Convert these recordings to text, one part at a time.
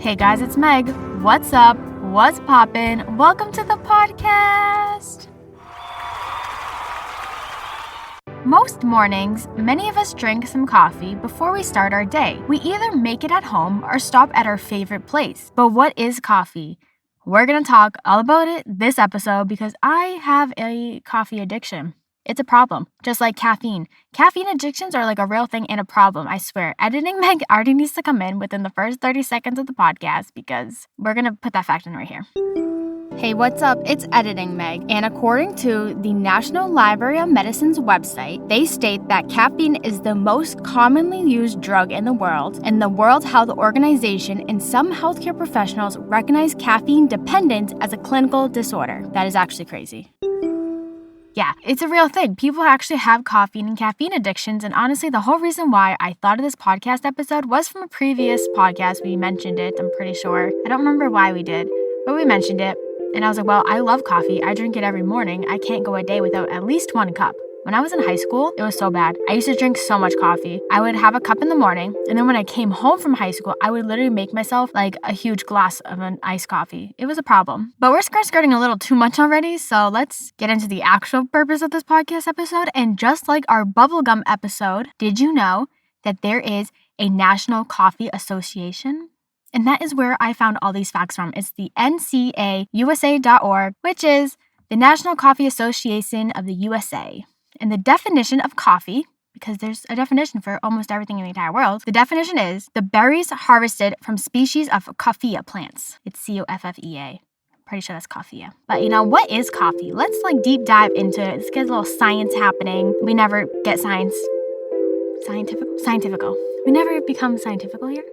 Hey guys, it's Meg. What's up? What's poppin'? Welcome to the podcast. Most mornings, many of us drink some coffee before we start our day. We either make it at home or stop at our favorite place. But what is coffee? We're going to talk all about it this episode because I have a coffee addiction. It's a problem, just like caffeine. Caffeine addictions are like a real thing and a problem, I swear. Editing Meg already needs to come in within the first 30 seconds of the podcast because we're going to put that fact in right here. Hey, what's up? It's Editing Meg, and according to the National Library of Medicine's website, they state that caffeine is the most commonly used drug in the world, and the World Health Organization and some healthcare professionals recognize caffeine dependence as a clinical disorder. That is actually crazy. Yeah, it's a real thing. People actually have caffeine and caffeine addictions, and honestly, the whole reason why I thought of this podcast episode was from a previous podcast. We mentioned it, I'm pretty sure. I don't remember why we did, but we mentioned it. And I was like, well, I love coffee. I drink it every morning. I can't go a day without at least one cup. When I was in high school, it was so bad. I used to drink so much coffee. I would have a cup in the morning, and then when I came home from high school, I would literally make myself like a huge glass of an iced coffee. It was a problem. But we're skirting a little too much already, so let's get into the actual purpose of this podcast episode. And just like our bubblegum episode, did you know that there is a National Coffee Association? And that is where I found all these facts from. It's the ncausa.org, which is the National Coffee Association of the USA. And the definition of coffee, because there's a definition for almost everything in the entire world, the definition is the berries harvested from species of coffea plants. It's Coffea. Pretty sure that's coffea. But what is coffee? Let's deep dive into it. Let's get a little science happening. We never get scientifical. We never become scientifical here.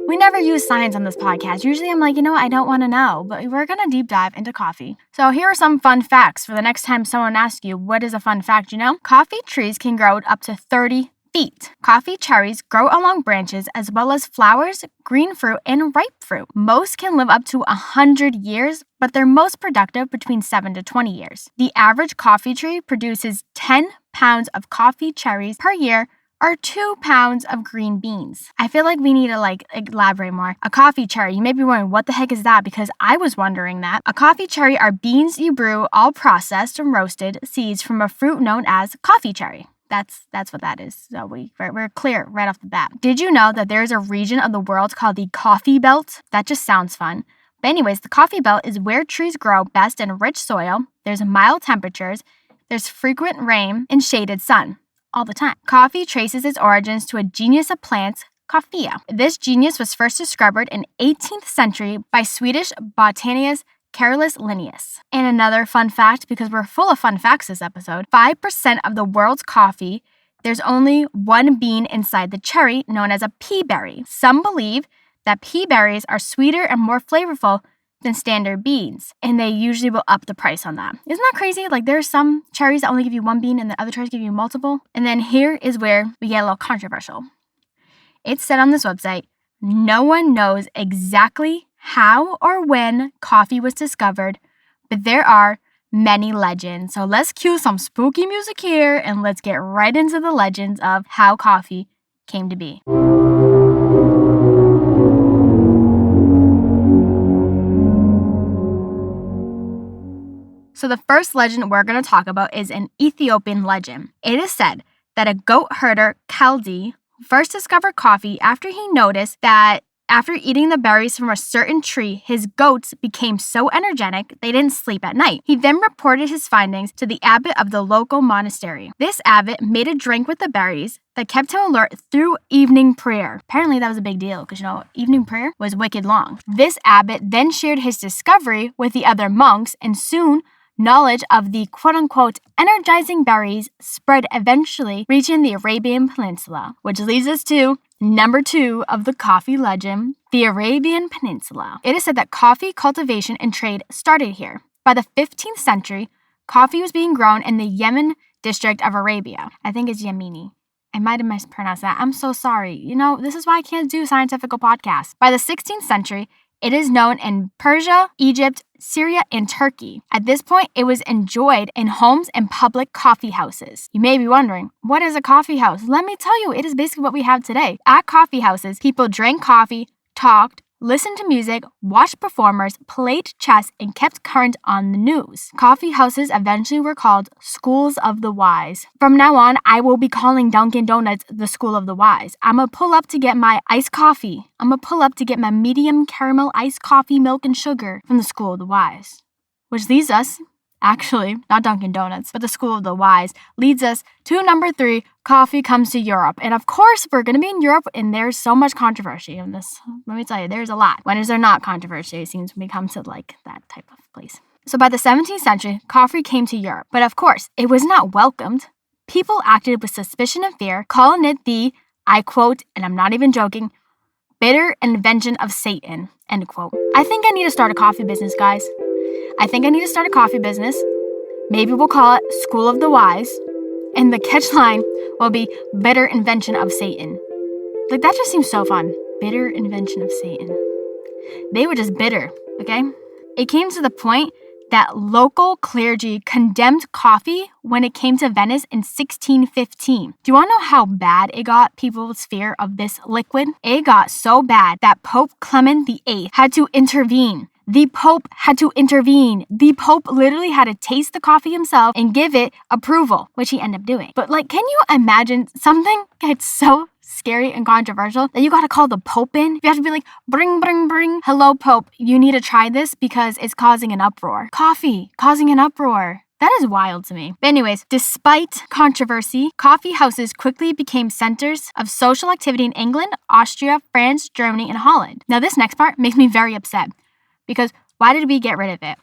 We never use science on this podcast. Usually I'm like, I don't want to know, but we're going to deep dive into coffee. So here are some fun facts for the next time someone asks you, what is a fun fact, Coffee trees can grow up to 30 feet. Coffee cherries grow along branches as well as flowers, green fruit, and ripe fruit. Most can live up to 100 years, but they're most productive between 7 to 20 years. The average coffee tree produces 10 pounds of coffee cherries per year, or 2 pounds of green beans. I feel like we need to elaborate more. A coffee cherry, you may be wondering, what the heck is that? Because I was wondering that. A coffee cherry are beans you brew, all processed and roasted seeds from a fruit known as coffee cherry. That's what that is. So we're clear right off the bat. Did you know that there's a region of the world called the Coffee Belt? That just sounds fun. But anyways, the Coffee Belt is where trees grow best in rich soil, there's mild temperatures, there's frequent rain, and shaded sun. All the time. Coffee traces its origins to a genus of plants, Coffea. This genus was first discovered in 18th century by Swedish botanist Carolus Linnaeus. And another fun fact, because we're full of fun facts this episode, 5% of the world's coffee, there's only one bean inside the cherry, known as a pea berry. Some believe that pea berries are sweeter and more flavorful than standard beans, and they usually will up the price on that. Isn't that crazy? There are some cherries that only give you one bean and the other cherries give you multiple. And then here is where we get a little controversial. It said on this website, no one knows exactly how or when coffee was discovered, but there are many legends. So let's cue some spooky music here and let's get right into the legends of how coffee came to be. So the first legend we're going to talk about is an Ethiopian legend. It is said that a goat herder, Kaldi, first discovered coffee after he noticed that after eating the berries from a certain tree, his goats became so energetic they didn't sleep at night. He then reported his findings to the abbot of the local monastery. This abbot made a drink with the berries that kept him alert through evening prayer. Apparently that was a big deal because, evening prayer was wicked long. This abbot then shared his discovery with the other monks, and soon knowledge of the quote-unquote energizing berries spread, eventually reaching the Arabian Peninsula, which leads us to number 2 of the coffee legend, the Arabian Peninsula. It is said that coffee cultivation and trade started here. By the 15th century, coffee was being grown in the Yemen district of Arabia. I think it's Yemeni. I might have mispronounced that. I'm so sorry. This is why I can't do scientific podcasts. By the 16th century, it is known in Persia, Egypt, Syria, and Turkey. At this point, it was enjoyed in homes and public coffee houses. You may be wondering, what is a coffee house? Let me tell you, it is basically what we have today. At coffee houses, people drank coffee, talked, listened to music, watched performers, played chess, and kept current on the news. Coffee houses eventually were called schools of the wise. From now on, I will be calling Dunkin' Donuts the school of the wise. I'm gonna pull up to get my iced coffee. I'm gonna pull up to get my medium caramel iced coffee, milk, and sugar from the school of the wise. Which leads us, actually, not Dunkin' Donuts, but the school of the wise, leads us to number 3, coffee comes to Europe. And of course, we're going to be in Europe, and there's so much controversy in this. Let me tell you, there's a lot. When is there not controversy, it seems, when we come to like that type of place. So by the 17th century, coffee came to Europe. But of course, it was not welcomed. People acted with suspicion and fear, calling it the, I quote, and I'm not even joking, bitter invention of Satan, end quote. I think I need to start a coffee business, guys. I think I need to start a coffee business. Maybe we'll call it School of the Wise. And the catchline will be bitter invention of Satan. Like, that just seems so fun. Bitter invention of Satan. They were just bitter, okay? It came to the point that local clergy condemned coffee when it came to Venice in 1615. Do you want to know how bad it got people's fear of this liquid? It got so bad that Pope Clement VIII had to intervene. The Pope had to intervene. The Pope literally had to taste the coffee himself and give it approval, which he ended up doing. But like, can you imagine something that's so scary and controversial that you gotta call the Pope in? You have to be like, bring. Hello, Pope. You need to try this because it's causing an uproar. Coffee causing an uproar. That is wild to me. But anyways, despite controversy, coffee houses quickly became centers of social activity in England, Austria, France, Germany, and Holland. Now this next part makes me very upset. Because why did we get rid of it?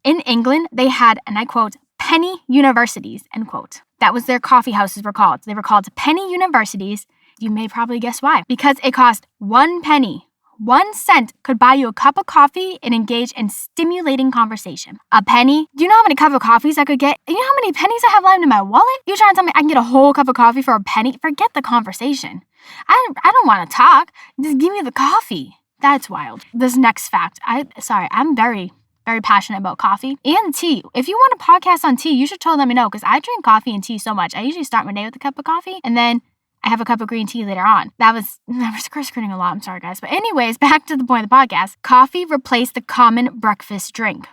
In England, they had, and I quote, penny universities, end quote. That was their coffee houses were called. They were called penny universities. You may probably guess why. Because it cost 1 penny. 1 cent could buy you a cup of coffee and engage in stimulating conversation. A penny? Do you know how many cup of coffees I could get? You know how many pennies I have left in my wallet? You trying to tell me I can get a whole cup of coffee for a penny? Forget the conversation. I don't want to talk. Just give me the coffee. That's wild. This next fact, I'm very, very passionate about coffee and tea. If you want a podcast on tea, you should totally let me know because I drink coffee and tea so much. I usually start my day with a cup of coffee and then I have a cup of green tea later on. I was skirting a lot. I'm sorry, guys. But anyways, back to the point of the podcast. Coffee replaced the common breakfast drink.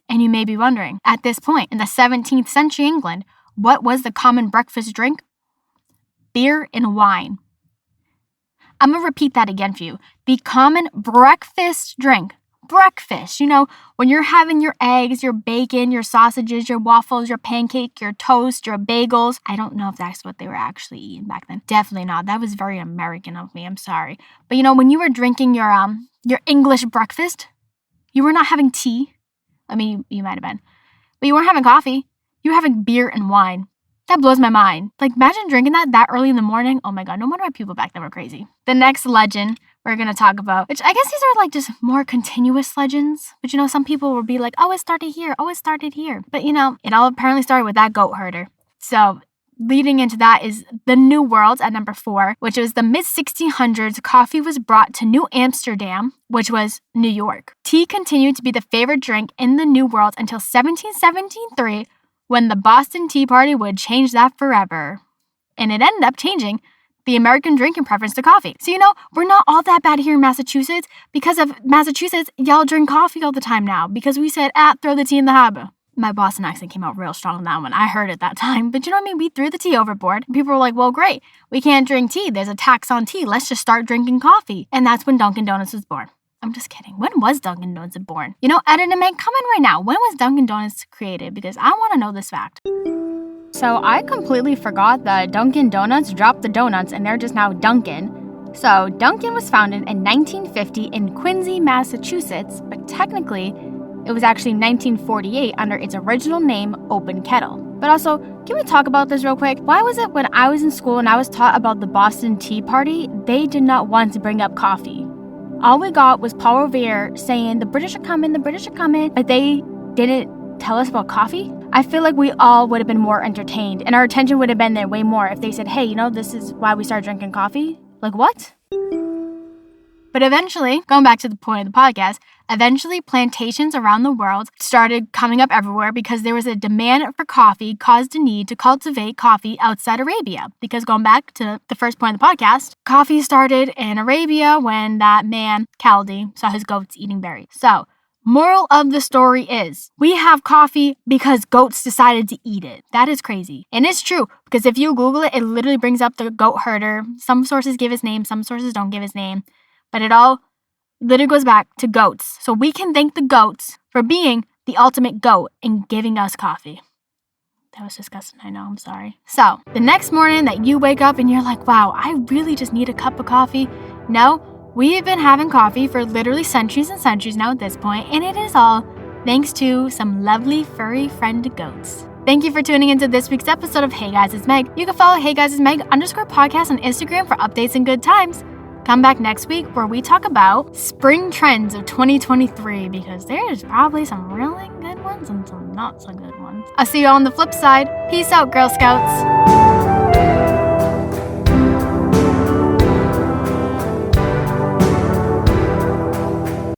And you may be wondering, at this point in the 17th century England, what was the common breakfast drink? Beer and wine. I'm going to repeat that again for you. The common breakfast drink. Breakfast. You know, when you're having your eggs, your bacon, your sausages, your waffles, your pancake, your toast, your bagels. I don't know if that's what they were actually eating back then. Definitely not. That was very American of me. I'm sorry. But you know, when you were drinking your English breakfast, you were not having tea. I mean, you might have been. But you weren't having coffee. You were having beer and wine. That blows my mind. Like, imagine drinking that early in the morning. Oh my God, no wonder why people back then were crazy. The next legend we're going to talk about, which I guess these are like just more continuous legends. But you know, some people will be like, oh, it started here. Oh, it started here. But you know, it all apparently started with that goat herder. So leading into that is the New World at number 4, which was the mid-1600s. Coffee was brought to New Amsterdam, which was New York. Tea continued to be the favorite drink in the New World until 1773, when the Boston Tea Party would change that forever. And it ended up changing the American drinking preference to coffee. So, you know, we're not all that bad here in Massachusetts. Because of Massachusetts, y'all drink coffee all the time now. Because we said, throw the tea in the harbor. My Boston accent came out real strong on that one. I heard it that time. But you know what I mean? We threw the tea overboard. And people were like, well, great. We can't drink tea. There's a tax on tea. Let's just start drinking coffee. And that's when Dunkin' Donuts was born. I'm just kidding. When was Dunkin' Donuts born? You know, editor man, comment right now. When was Dunkin' Donuts created? Because I want to know this fact. So I completely forgot that Dunkin' Donuts dropped the donuts and they're just now Dunkin'. So Dunkin' was founded in 1950 in Quincy, Massachusetts, but technically it was actually 1948 under its original name, Open Kettle. But also, can we talk about this real quick? Why was it when I was in school and I was taught about the Boston Tea Party, they did not want to bring up coffee? All we got was Paul Revere saying, the British are coming, but they didn't tell us about coffee. I feel like we all would have been more entertained and our attention would have been there way more if they said, hey, you know, this is why we started drinking coffee. Like, what? But eventually, going back to the point of the podcast, Eventually, plantations around the world started coming up everywhere because there was a demand for coffee caused a need to cultivate coffee outside Arabia. Because going back to the first point of the podcast, coffee started in Arabia when that man, Chaldi, saw his goats eating berries. So, moral of the story is, we have coffee because goats decided to eat it. That is crazy. And it's true, because if you Google it, it literally brings up the goat herder. Some sources give his name, some sources don't give his name. But it all literally goes back to goats. So we can thank the goats for being the ultimate goat and giving us coffee. That was disgusting, I know, I'm sorry. So, the next morning that you wake up and you're like, wow, I really just need a cup of coffee. No, we've been having coffee for literally centuries and centuries now at this point, and it is all thanks to some lovely furry friend goats. Thank you for tuning into this week's episode of Hey Guys, It's Meg. You can follow Hey Guys, It's Meg _podcast on Instagram for updates and good times. Come back next week where we talk about spring trends of 2023 because there's probably some really good ones and some not so good ones. I'll see you on the flip side. Peace out, Girl Scouts.